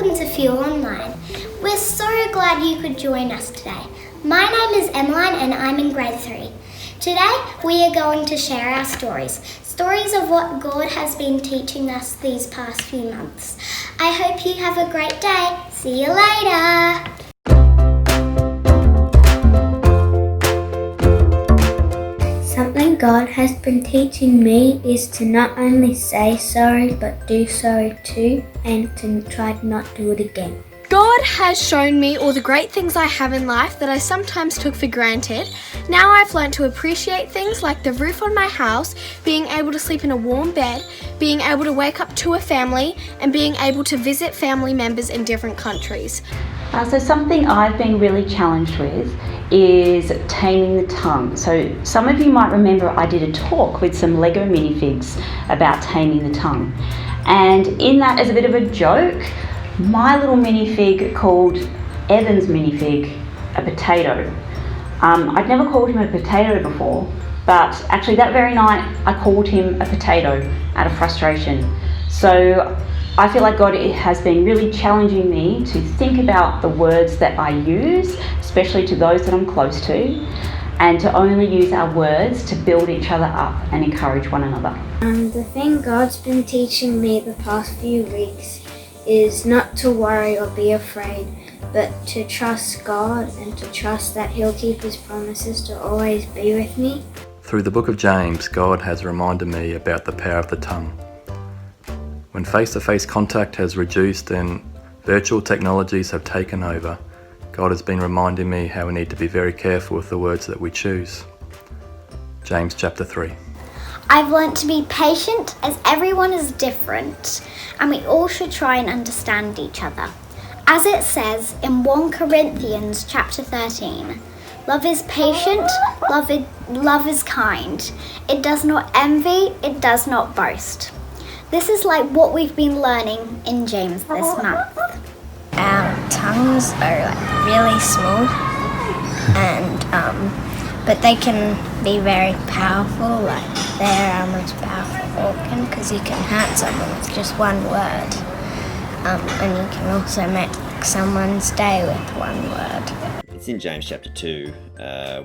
welcome to Fuel.Online. We're so glad you could join us today. My name is Emmeline and I'm in grade 3. Today we are going to share our stories of what God has been teaching us these past few months. I hope you have a great day. See you later. Something God has been teaching me is to not only say sorry but do sorry too, and to try to not do it again. God has shown me all the great things I have in life that I sometimes took for granted. Now I've learned to appreciate things like the roof on my house, being able to sleep in a warm bed, being able to wake up to a family, and being able to visit family members in different countries. So something I've been really challenged with is taming the tongue. So some of you might remember I did a talk with some Lego minifigs about taming the tongue. And in that, as a bit of a joke, my little minifig called Evan's minifig a potato. I'd never called him a potato before, but actually that very night I called him a potato out of frustration. So I feel like God has been really challenging me to think about the words that I use, especially to those that I'm close to, and to only use our words to build each other up and encourage one another. The thing God's been teaching me the past few weeks is not to worry or be afraid, but to trust God and to trust that He'll keep His promises to always be with me. Through the book of James, God has reminded me about the power of the tongue. When face-to-face contact has reduced and virtual technologies have taken over, God has been reminding me how we need to be very careful with the words that we choose. James chapter 3. I've learnt to be patient as everyone is different and we all should try and understand each other. As it says in 1 Corinthians chapter 13, love is patient, love is kind. It does not envy, it does not boast. This is like what we've been learning in James this month. Our tongues are like really small, and but they can be very powerful. Like they're our most powerful organ because you can hurt someone with just one word, and you can also make someone's day with one word. It's in James chapter 2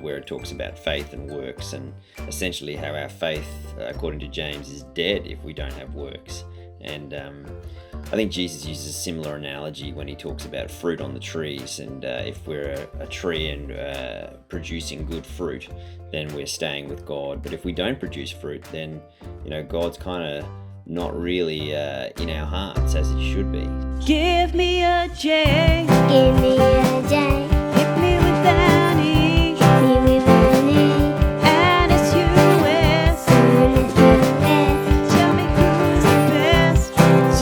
where it talks about faith and works, and essentially how our faith, according to James, is dead if we don't have works. And I think Jesus uses a similar analogy when he talks about fruit on the trees, and if we're a tree and producing good fruit, then we're staying with God. But if we don't produce fruit, then God's kind of not really in our hearts as he should be. Give me a J. Give me a J. Hit me with an E. Hit me with an E. And it's U.S. Tell me who's the best.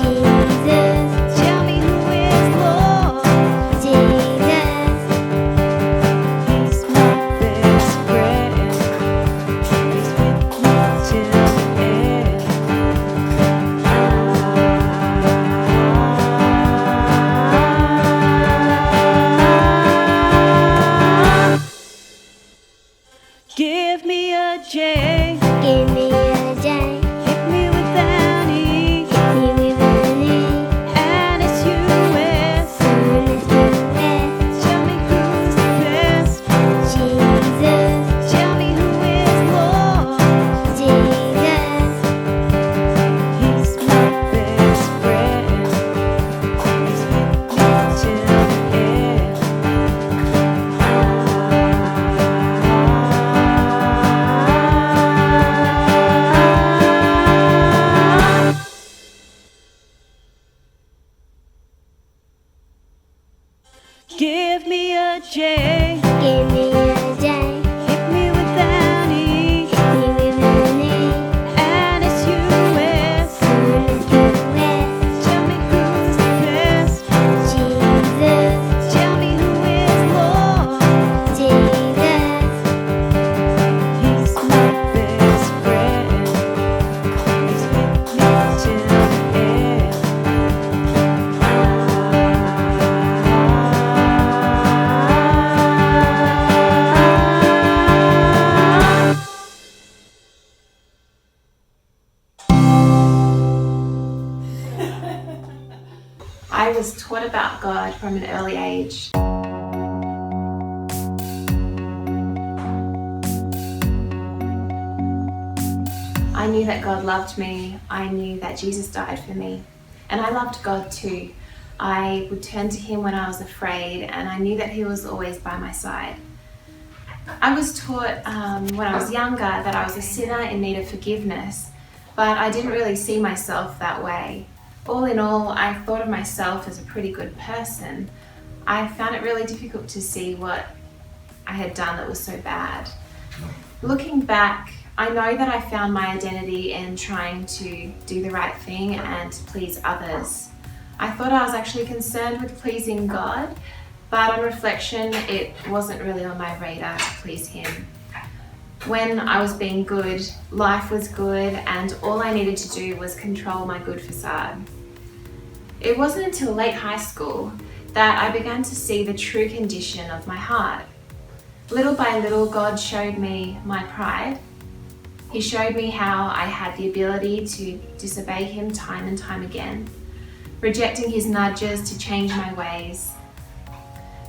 Jesus. Tell me who is Lord. Jesus. He's my best friend. He's with me till the end. Give me a J. Give me a J. Hit me with an E. Hit me with an E. And it's U.S. Tell me who's the best. Jesus. Tell me who is Lord. Jesus. He's my best friend. He's with me till the end. Give me a J. Give me a J. Hit me with an E. Hit me with an E. And it's U.S. Tell me who's the best. Jesus. Tell me who is Lord. Jesus. He's my best friend. He's with me till the end. I was taught about God from an early age. I knew that God loved me. I knew that Jesus died for me. And I loved God too. I would turn to him when I was afraid, and I knew that he was always by my side. I was taught when I was younger that I was a sinner in need of forgiveness, but I didn't really see myself that way. All in all, I thought of myself as a pretty good person. I found it really difficult to see what I had done that was so bad. Looking back, I know that I found my identity in trying to do the right thing and please others. I thought I was actually concerned with pleasing God, but on reflection, it wasn't really on my radar to please him. When I was being good, life was good, and all I needed to do was control my good facade. It wasn't until late high school that I began to see the true condition of my heart. Little by little, God showed me my pride. He showed me how I had the ability to disobey him time and time again, rejecting his nudges to change my ways.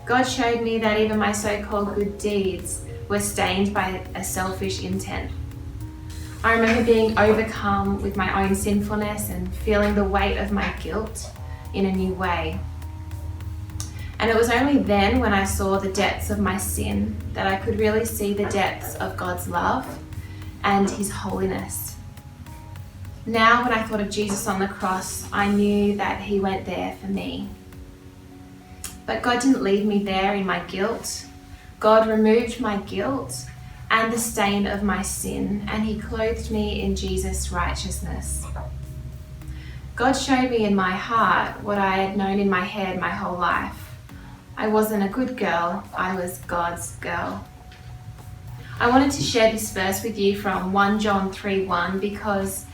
God showed me that even my so-called good deeds were stained by a selfish intent. I remember being overcome with my own sinfulness and feeling the weight of my guilt in a new way. And it was only then, when I saw the depths of my sin, that I could really see the depths of God's love and his holiness. Now, when I thought of Jesus on the cross, I knew that he went there for me. But God didn't leave me there in my guilt. God removed my guilt and the stain of my sin, and he clothed me in Jesus' righteousness. God showed me in my heart what I had known in my head my whole life. I wasn't a good girl, I was God's girl. I wanted to share this verse with you from 1 John 3:1 because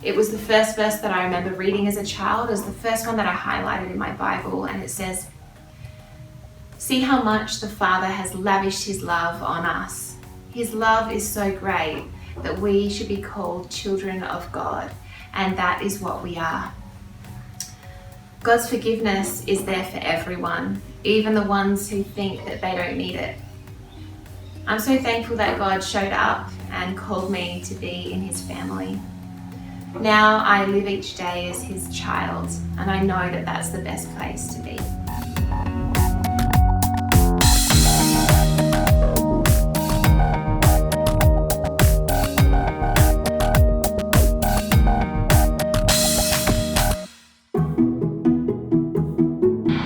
it was the first verse that I remember reading as a child. It was the first one that I highlighted in my Bible, and it says, "See how much the Father has lavished his love on us. His love is so great that we should be called children of God, and that is what we are." God's forgiveness is there for everyone, even the ones who think that they don't need it. I'm so thankful that God showed up and called me to be in his family. Now I live each day as his child, and I know that that's the best place to be.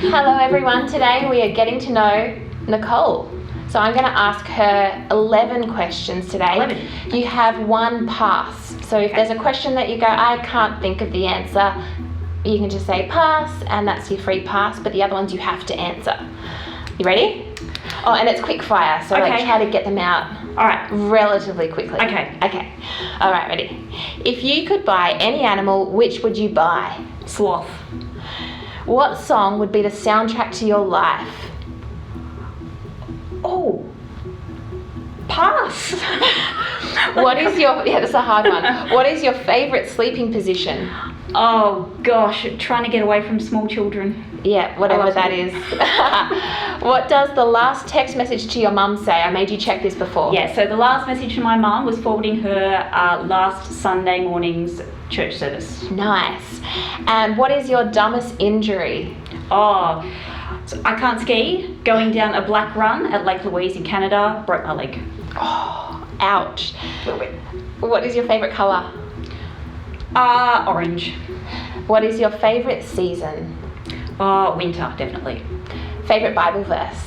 Hello everyone, today we are getting to know Nicole. So I'm going to ask her 11 questions today. 11. You have one pass. So if there's a question that you go, I can't think of the answer, you can just say pass, and that's your free pass, but the other ones you have to answer. You ready? Oh, and it's quick fire, so Okay. try to get them out relatively quickly. Okay. All right, ready. If you could buy any animal, which would you buy? Sloth. What song would be the soundtrack to your life? Oh. Pass. What is your, that's a hard one. What is your favourite sleeping position? Oh gosh, trying to get away from small children. Yeah, whatever that is. What does the last text message to your mum say? I made you check this before. Yeah, so the last message to my mum was forwarding her last Sunday morning's church service. Nice. And what is your dumbest injury? Oh, so I can't ski. Going down a black run at Lake Louise in Canada, broke my leg. Oh, ouch. What is your favourite colour? Orange. What is your favourite season? Winter, definitely. Favourite Bible verse?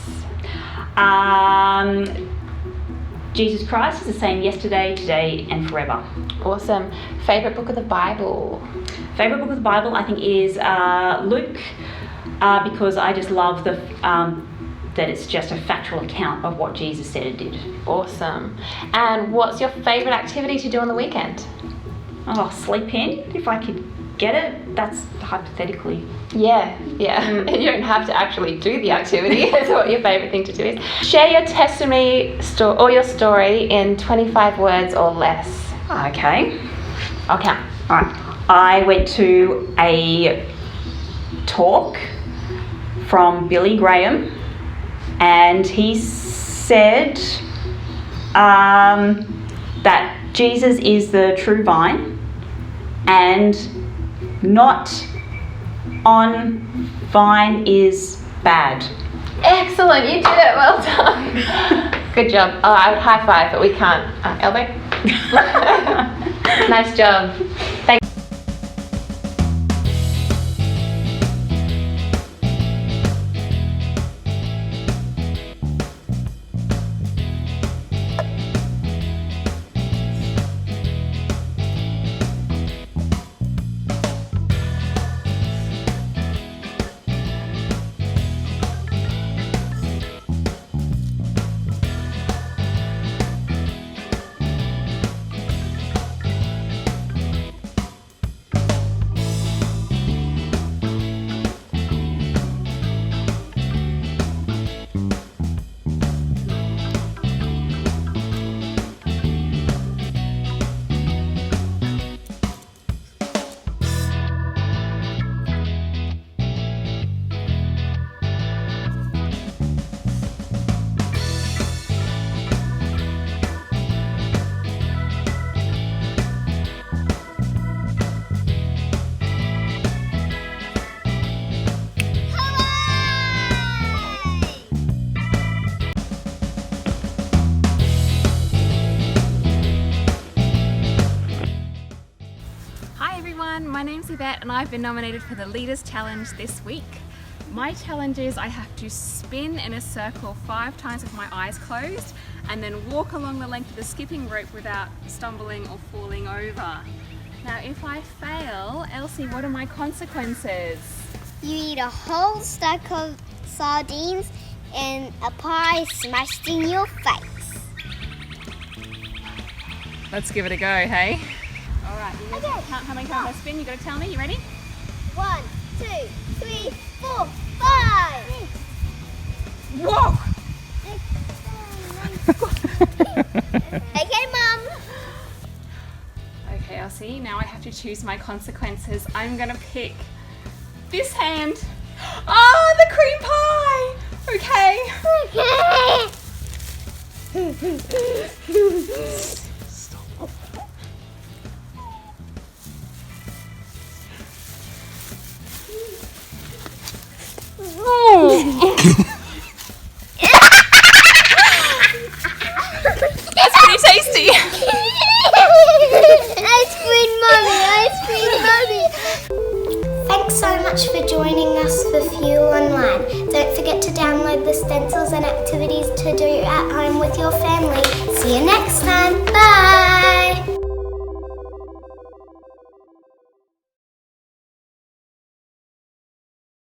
Jesus Christ is the same yesterday, today, and forever. Awesome. Favourite book of the Bible? Favourite book of the Bible, I think, is Luke, because I just love that it's just a factual account of what Jesus said and did. Awesome. And what's your favourite activity to do on the weekend? Oh, sleep in, if I could get it. That's hypothetically. Yeah. You don't have to actually do the activity. That's what your favourite thing to do is. Share your testimony or your story in 25 words or less. Okay. I'll count. All right. I went to a talk from Billy Graham, and he said that Jesus is the true vine, and not on vine is bad. Excellent, you did it, well done. Good job. Oh, I would high five, but we can't. Elbow. Nice job. Thank My name's Yvette and I've been nominated for the Leaders Challenge this week. My challenge is I have to spin in a circle 5 times with my eyes closed and then walk along the length of the skipping rope without stumbling or falling over. Now if I fail, Elsie, what are my consequences? You eat a whole stack of sardines and a pie smashed in your face. Let's give it a go, hey? Alright, you guys count how many times I spin. You gotta tell me, you ready? 1, 2, 3, 4, 5. Whoa! Okay, Mum. Okay, Elsie, now I have to choose my consequences. I'm gonna pick this hand. Oh, the cream pie! Okay. That's pretty tasty. Ice cream, Mummy. Ice cream, Mummy. Thanks so much for joining us for Fuel.Online. Don't forget to download the stencils and activities to do at home with your family. See you next time.